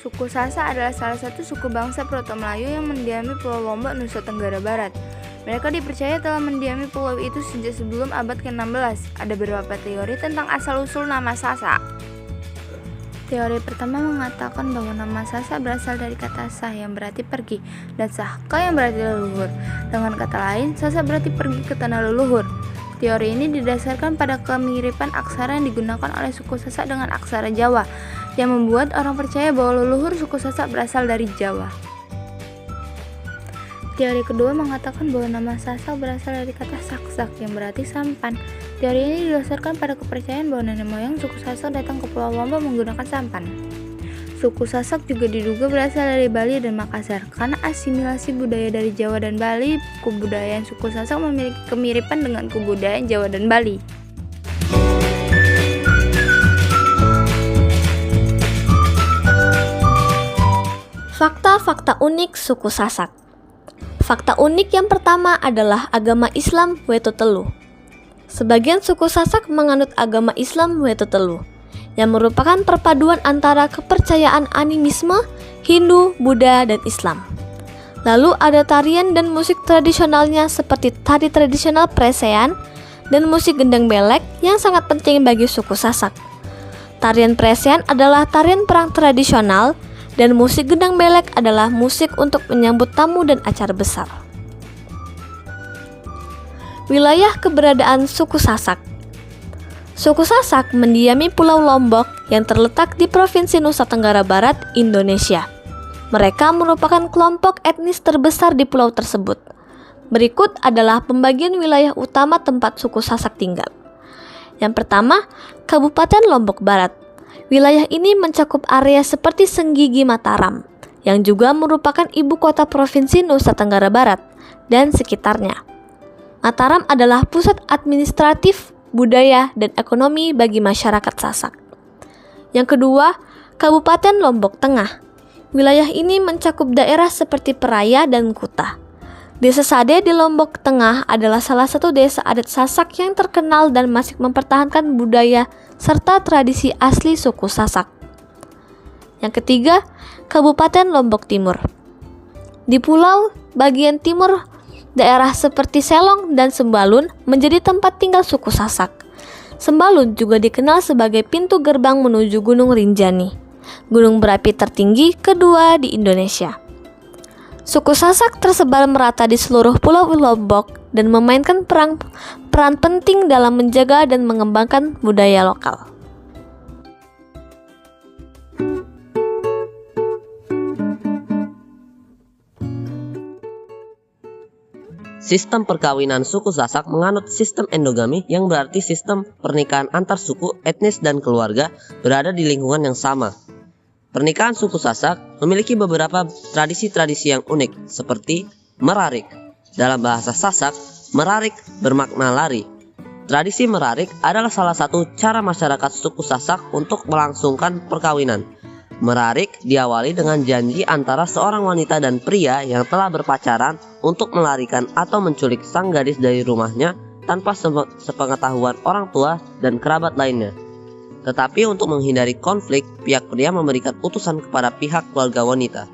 Suku Sasak adalah salah satu suku bangsa Proto-Melayu yang mendiami Pulau Lombok, Nusa Tenggara Barat. Mereka dipercaya telah mendiami pulau itu sejak sebelum abad ke-16. Ada beberapa teori tentang asal-usul nama Sasak. Teori pertama mengatakan bahwa nama Sasak berasal dari kata sah yang berarti pergi dan sahka yang berarti leluhur. Dengan kata lain, Sasak berarti pergi ke tanah leluhur. Teori ini didasarkan pada kemiripan aksara yang digunakan oleh suku Sasak dengan aksara Jawa, yang membuat orang percaya bahwa leluhur suku Sasak berasal dari Jawa. Teori kedua mengatakan bahwa nama Sasak berasal dari kata saksak yang berarti sampan. Teori ini didasarkan pada kepercayaan bahwa nenek moyang suku Sasak datang ke Pulau Lombok menggunakan sampan. Suku Sasak juga diduga berasal dari Bali dan Makassar. Karena asimilasi budaya dari Jawa dan Bali, kebudayaan suku Sasak memiliki kemiripan dengan kebudayaan Jawa dan Bali. Fakta-fakta unik suku Sasak. Fakta unik yang pertama adalah agama Islam Wetutelu. Sebagian suku Sasak menganut agama Islam Wetutelu, yang merupakan perpaduan antara kepercayaan animisme, Hindu, Buddha, dan Islam. Lalu ada tarian dan musik tradisionalnya seperti tari tradisional Presean dan musik gendang belek yang sangat penting bagi suku Sasak. Tarian Presean adalah tarian perang tradisional dan musik gendang belek adalah musik untuk menyambut tamu dan acara besar. Wilayah keberadaan suku Sasak. Suku Sasak mendiami Pulau Lombok yang terletak di Provinsi Nusa Tenggara Barat, Indonesia. Mereka merupakan kelompok etnis terbesar di pulau tersebut. Berikut adalah pembagian wilayah utama tempat suku Sasak tinggal. Yang pertama, Kabupaten Lombok Barat. Wilayah ini mencakup area seperti Senggigi Mataram, yang juga merupakan ibu kota Provinsi Nusa Tenggara Barat dan sekitarnya. Mataram adalah pusat administratif, budaya, dan ekonomi bagi masyarakat Sasak. Yang kedua, Kabupaten Lombok Tengah. Wilayah ini mencakup daerah seperti Peraya dan Kuta. Desa Sade di Lombok Tengah adalah salah satu desa adat Sasak yang terkenal dan masih mempertahankan budaya serta tradisi asli suku Sasak. Yang ketiga, Kabupaten Lombok Timur. Di pulau bagian timur, daerah seperti Selong dan Sembalun menjadi tempat tinggal suku Sasak. Sembalun juga dikenal sebagai pintu gerbang menuju Gunung Rinjani, gunung berapi tertinggi kedua di Indonesia. Suku Sasak tersebar merata di seluruh pulau Lombok dan memainkan peran penting dalam menjaga dan mengembangkan budaya lokal. Sistem perkawinan suku Sasak menganut sistem endogami yang berarti sistem pernikahan antar suku, etnis, dan keluarga berada di lingkungan yang sama. Pernikahan suku Sasak memiliki beberapa tradisi-tradisi yang unik seperti merarik. Dalam bahasa Sasak, merarik bermakna lari. Tradisi merarik adalah salah satu cara masyarakat suku Sasak untuk melangsungkan perkawinan. Merarik diawali dengan janji antara seorang wanita dan pria yang telah berpacaran untuk melarikan atau menculik sang gadis dari rumahnya tanpa sepengetahuan orang tua dan kerabat lainnya. Tetapi untuk menghindari konflik, pihak pria memberikan utusan kepada pihak keluarga wanita.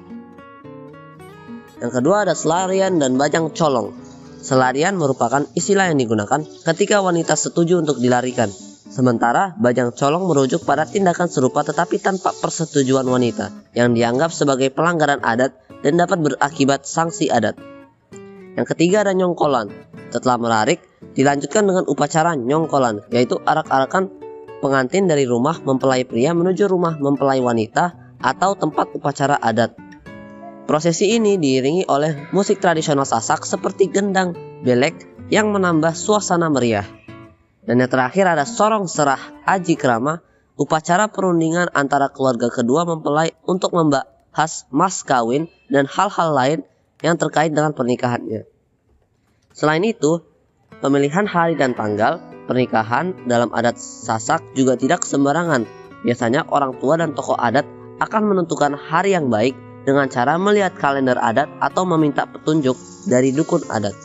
Yang kedua ada selarian dan bajang colong. Selarian merupakan istilah yang digunakan ketika wanita setuju untuk dilarikan. Sementara bajang colong merujuk pada tindakan serupa tetapi tanpa persetujuan wanita, yang dianggap sebagai pelanggaran adat dan dapat berakibat sanksi adat. Yang ketiga ada nyongkolan. Setelah merarik, dilanjutkan dengan upacara nyongkolan, yaitu arak-arakan pengantin dari rumah mempelai pria menuju rumah mempelai wanita atau tempat upacara adat. Prosesi ini diiringi oleh musik tradisional Sasak seperti gendang belek yang menambah suasana meriah. Dan yang terakhir ada sorong serah aji krama, upacara perundingan antara keluarga kedua mempelai untuk membahas mas kawin dan hal-hal lain yang terkait dengan pernikahannya. Selain itu, pemilihan hari dan tanggal pernikahan dalam adat Sasak juga tidak sembarangan. Biasanya orang tua dan tokoh adat akan menentukan hari yang baik dengan cara melihat kalender adat atau meminta petunjuk dari dukun adat.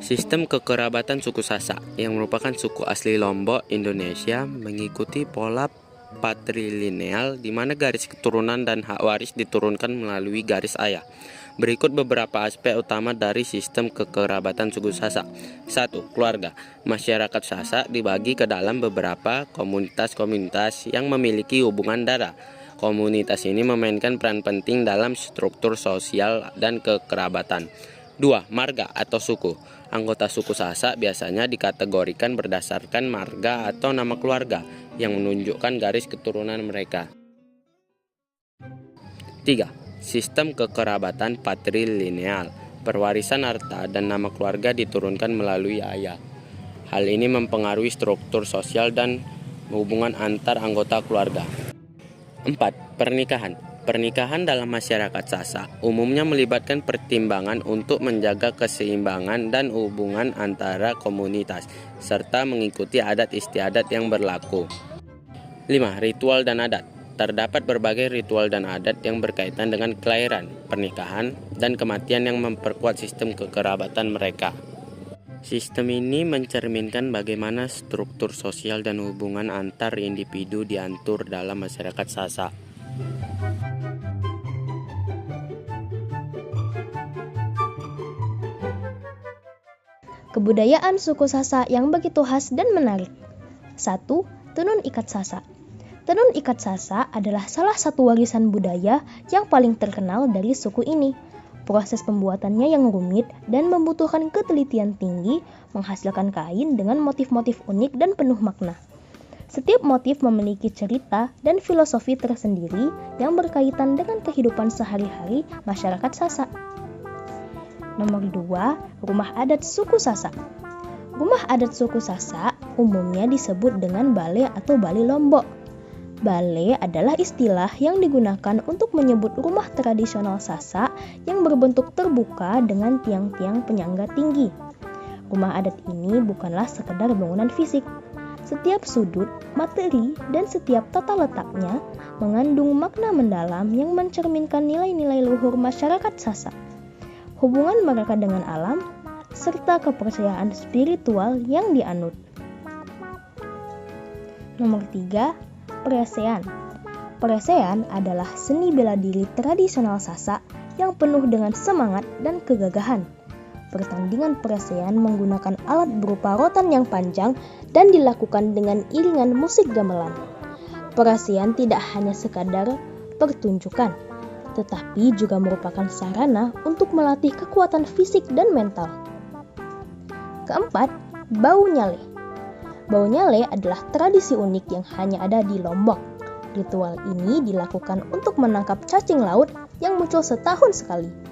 Sistem kekerabatan suku Sasak yang merupakan suku asli Lombok, Indonesia mengikuti pola patrilineal di mana garis keturunan dan hak waris diturunkan melalui garis ayah. Berikut beberapa aspek utama dari sistem kekerabatan suku Sasak. 1. Keluarga. Masyarakat Sasak dibagi ke dalam beberapa komunitas-komunitas yang memiliki hubungan darah. Komunitas ini memainkan peran penting dalam struktur sosial dan kekerabatan. 2. Marga atau suku. Anggota suku Sasak biasanya dikategorikan berdasarkan marga atau nama keluarga yang menunjukkan garis keturunan mereka. 3. Sistem kekerabatan patrilineal. Perwarisan harta dan nama keluarga diturunkan melalui ayah. Hal ini mempengaruhi struktur sosial dan hubungan antar anggota keluarga. 4. Pernikahan. Pernikahan dalam masyarakat Sasak umumnya melibatkan pertimbangan untuk menjaga keseimbangan dan hubungan antara komunitas, serta mengikuti adat istiadat yang berlaku. 5. Ritual dan adat. Terdapat berbagai ritual dan adat yang berkaitan dengan kelahiran, pernikahan, dan kematian yang memperkuat sistem kekerabatan mereka. Sistem ini mencerminkan bagaimana struktur sosial dan hubungan antar individu diatur dalam masyarakat Sasak. Kebudayaan suku Sasak yang begitu khas dan menarik. 1. Tenun ikat Sasak. Tenun ikat Sasak adalah salah satu warisan budaya yang paling terkenal dari suku ini. Proses pembuatannya yang rumit dan membutuhkan ketelitian tinggi menghasilkan kain dengan motif-motif unik dan penuh makna. Setiap motif memiliki cerita dan filosofi tersendiri yang berkaitan dengan kehidupan sehari-hari masyarakat Sasak. Nomor 2, rumah adat suku Sasak. Rumah adat suku Sasak umumnya disebut dengan bale atau bali Lombok. Bale adalah istilah yang digunakan untuk menyebut rumah tradisional Sasak yang berbentuk terbuka dengan tiang-tiang penyangga tinggi. Rumah adat ini bukanlah sekedar bangunan fisik. Setiap sudut, materi, dan setiap tata letaknya mengandung makna mendalam yang mencerminkan nilai-nilai luhur masyarakat Sasak, hubungan mereka dengan alam, serta kepercayaan spiritual yang dianut. Nomor 3, Peresean. Peresean adalah seni bela diri tradisional Sasak yang penuh dengan semangat dan kegagahan. Pertandingan peresean menggunakan alat berupa rotan yang panjang dan dilakukan dengan iringan musik gamelan. Peresean tidak hanya sekadar pertunjukan, tetapi juga merupakan sarana untuk melatih kekuatan fisik dan mental. Keempat, bau nyale. Bau nyale adalah tradisi unik yang hanya ada di Lombok. Ritual ini dilakukan untuk menangkap cacing laut yang muncul setahun sekali.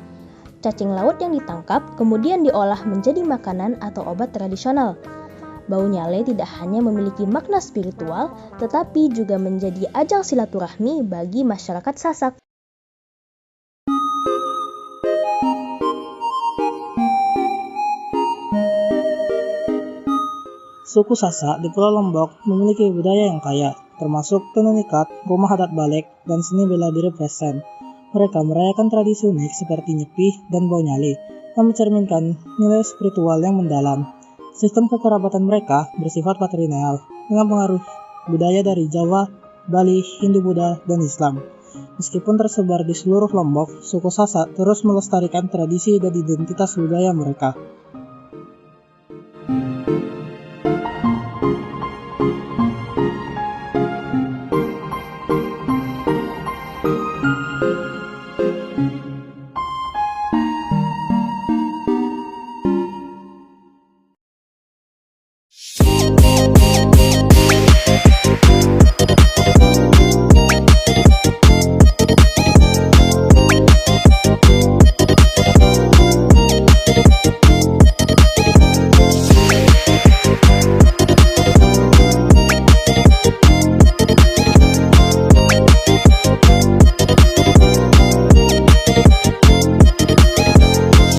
Cacing laut yang ditangkap kemudian diolah menjadi makanan atau obat tradisional. Bau nyale tidak hanya memiliki makna spiritual, tetapi juga menjadi ajang silaturahmi bagi masyarakat Sasak. Suku Sasak di Pulau Lombok memiliki budaya yang kaya, termasuk tenun ikat, rumah adat balik, dan seni bela diri present. Mereka merayakan tradisi unik seperti nyepi dan bau nyale, yang mencerminkan nilai spiritual yang mendalam. Sistem kekerabatan mereka bersifat patrilineal, dengan pengaruh budaya dari Jawa, Bali, Hindu-Buddha, dan Islam. Meskipun tersebar di seluruh Lombok, suku Sasak terus melestarikan tradisi dan identitas budaya mereka.